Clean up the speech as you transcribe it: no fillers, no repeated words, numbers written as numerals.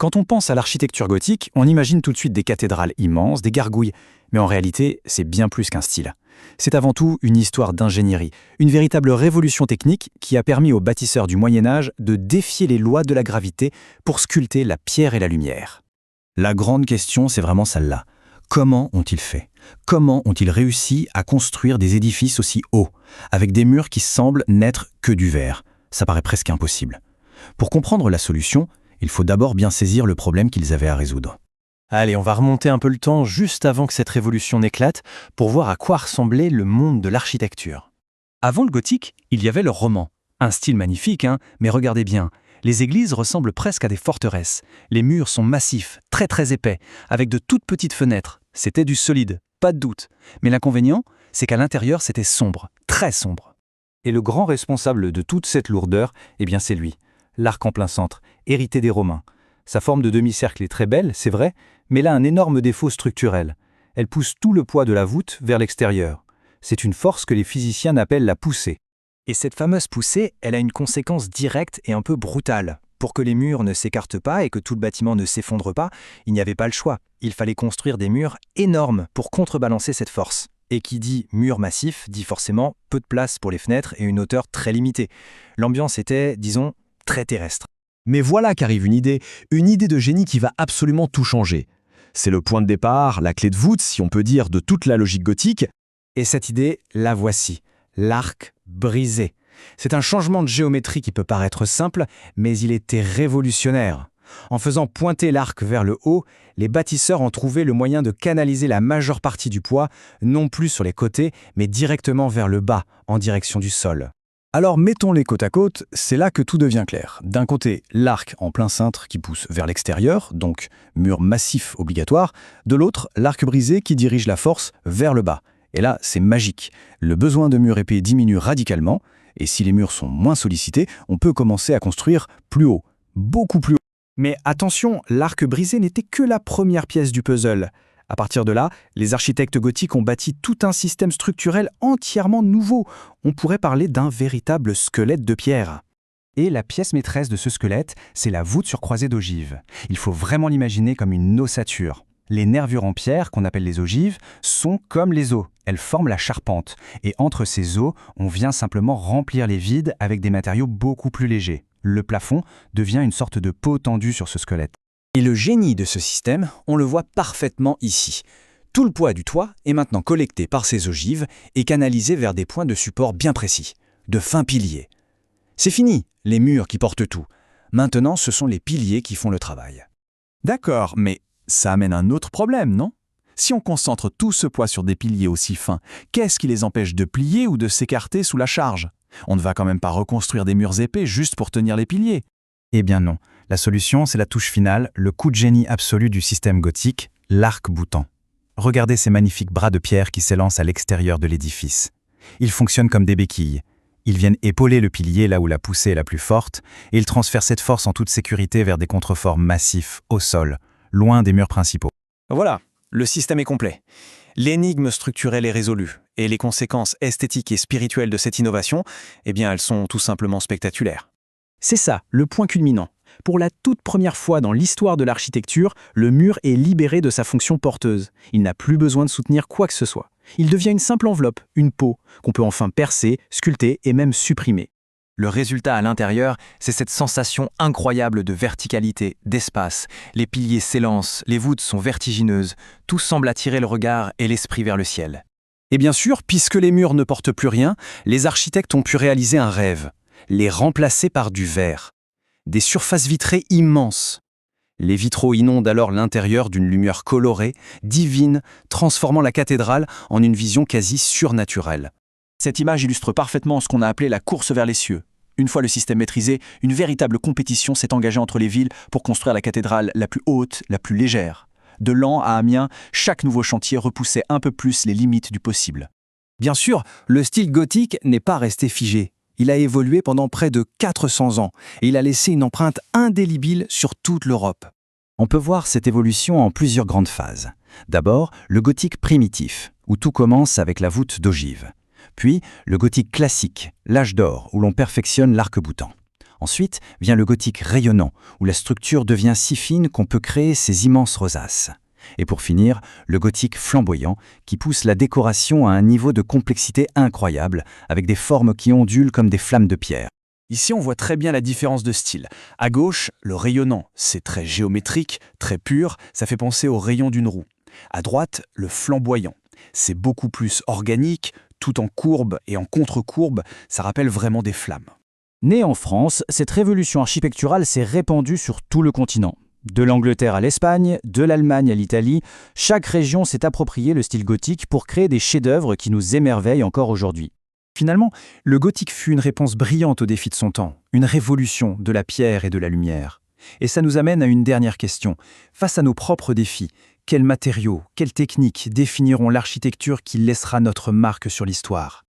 Quand on pense à l'architecture gothique, on imagine tout de suite des cathédrales immenses, des gargouilles. Mais en réalité, c'est bien plus qu'un style. C'est avant tout une histoire d'ingénierie, une véritable révolution technique qui a permis aux bâtisseurs du Moyen-Âge de défier les lois de la gravité pour sculpter la pierre et la lumière. La grande question, c'est vraiment celle-là. Comment ont-ils fait? Comment ont-ils réussi à construire des édifices aussi hauts, avec des murs qui semblent n'être que du verre? Ça paraît presque impossible. Pour comprendre la solution, il faut d'abord bien saisir le problème qu'ils avaient à résoudre. Allez, on va remonter un peu le temps juste avant que cette révolution n'éclate pour voir à quoi ressemblait le monde de l'architecture. Avant le gothique, il y avait le roman. Un style magnifique, mais regardez bien, les églises ressemblent presque à des forteresses. Les murs sont massifs, très très épais, avec de toutes petites fenêtres. C'était du solide, pas de doute. Mais l'inconvénient, c'est qu'à l'intérieur, c'était sombre, très sombre. Et le grand responsable de toute cette lourdeur, c'est lui, l'arc en plein centre, hérité des Romains. Sa forme de demi-cercle est très belle, c'est vrai, mais elle a un énorme défaut structurel. Elle pousse tout le poids de la voûte vers l'extérieur. C'est une force que les physiciens appellent la poussée. Et cette fameuse poussée, elle a une conséquence directe et un peu brutale. Pour que les murs ne s'écartent pas et que tout le bâtiment ne s'effondre pas, il n'y avait pas le choix. Il fallait construire des murs énormes pour contrebalancer cette force. Et qui dit mur massif dit forcément peu de place pour les fenêtres et une hauteur très limitée. L'ambiance était, disons, très terrestre. Mais voilà qu'arrive une idée de génie qui va absolument tout changer. C'est le point de départ, la clé de voûte, si on peut dire, de toute la logique gothique. Et cette idée, la voici, l'arc brisé. C'est un changement de géométrie qui peut paraître simple, mais il était révolutionnaire. En faisant pointer l'arc vers le haut, les bâtisseurs ont trouvé le moyen de canaliser la majeure partie du poids, non plus sur les côtés, mais directement vers le bas, en direction du sol. Alors mettons-les côte à côte, c'est là que tout devient clair. D'un côté, l'arc en plein cintre qui pousse vers l'extérieur, donc mur massif obligatoire. De l'autre, l'arc brisé qui dirige la force vers le bas. Et là, c'est magique. Le besoin de murs épais diminue radicalement, et si les murs sont moins sollicités, on peut commencer à construire plus haut, beaucoup plus haut. Mais attention, l'arc brisé n'était que la première pièce du puzzle. À partir de là, les architectes gothiques ont bâti tout un système structurel entièrement nouveau. On pourrait parler d'un véritable squelette de pierre. Et la pièce maîtresse de ce squelette, c'est la voûte sur croisée d'ogives. Il faut vraiment l'imaginer comme une ossature. Les nervures en pierre, qu'on appelle les ogives, sont comme les os. Elles forment la charpente. Et entre ces os, on vient simplement remplir les vides avec des matériaux beaucoup plus légers. Le plafond devient une sorte de peau tendue sur ce squelette. Et le génie de ce système, on le voit parfaitement ici. Tout le poids du toit est maintenant collecté par ces ogives et canalisé vers des points de support bien précis, de fins piliers. C'est fini, les murs qui portent tout. Maintenant, ce sont les piliers qui font le travail. D'accord, mais ça amène un autre problème, non? Si on concentre tout ce poids sur des piliers aussi fins, qu'est-ce qui les empêche de plier ou de s'écarter sous la charge? On ne va quand même pas reconstruire des murs épais juste pour tenir les piliers. Eh bien non. La solution, c'est la touche finale, le coup de génie absolu du système gothique, l'arc-boutant. Regardez ces magnifiques bras de pierre qui s'élancent à l'extérieur de l'édifice. Ils fonctionnent comme des béquilles. Ils viennent épauler le pilier là où la poussée est la plus forte, et ils transfèrent cette force en toute sécurité vers des contreforts massifs, au sol, loin des murs principaux. Voilà, le système est complet. L'énigme structurelle est résolue, et les conséquences esthétiques et spirituelles de cette innovation, elles sont tout simplement spectaculaires. C'est ça, le point culminant. Pour la toute première fois dans l'histoire de l'architecture, le mur est libéré de sa fonction porteuse. Il n'a plus besoin de soutenir quoi que ce soit. Il devient une simple enveloppe, une peau, qu'on peut enfin percer, sculpter et même supprimer. Le résultat à l'intérieur, c'est cette sensation incroyable de verticalité, d'espace. Les piliers s'élancent, les voûtes sont vertigineuses, tout semble attirer le regard et l'esprit vers le ciel. Et bien sûr, puisque les murs ne portent plus rien, les architectes ont pu réaliser un rêve, les remplacer par du verre. Des surfaces vitrées immenses. Les vitraux inondent alors l'intérieur d'une lumière colorée, divine, transformant la cathédrale en une vision quasi surnaturelle. Cette image illustre parfaitement ce qu'on a appelé la course vers les cieux. Une fois le système maîtrisé, une véritable compétition s'est engagée entre les villes pour construire la cathédrale la plus haute, la plus légère. De Laon à Amiens, chaque nouveau chantier repoussait un peu plus les limites du possible. Bien sûr, le style gothique n'est pas resté figé. Il a évolué pendant près de 400 ans et il a laissé une empreinte indélébile sur toute l'Europe. On peut voir cette évolution en plusieurs grandes phases. D'abord, le gothique primitif, où tout commence avec la voûte d'ogive. Puis, le gothique classique, l'âge d'or, où l'on perfectionne l'arc-boutant. Ensuite vient le gothique rayonnant, où la structure devient si fine qu'on peut créer ces immenses rosaces. Et pour finir, le gothique flamboyant, qui pousse la décoration à un niveau de complexité incroyable, avec des formes qui ondulent comme des flammes de pierre. Ici, on voit très bien la différence de style. À gauche, le rayonnant, c'est très géométrique, très pur, ça fait penser au rayon d'une roue. À droite, le flamboyant. C'est beaucoup plus organique, tout en courbe et en contre-courbe, ça rappelle vraiment des flammes. Née en France, cette révolution architecturale s'est répandue sur tout le continent. De l'Angleterre à l'Espagne, de l'Allemagne à l'Italie, chaque région s'est approprié le style gothique pour créer des chefs-d'œuvre qui nous émerveillent encore aujourd'hui. Finalement, le gothique fut une réponse brillante aux défis de son temps, une révolution de la pierre et de la lumière. Et ça nous amène à une dernière question. Face à nos propres défis, quels matériaux, quelles techniques définiront l'architecture qui laissera notre marque sur l'histoire ?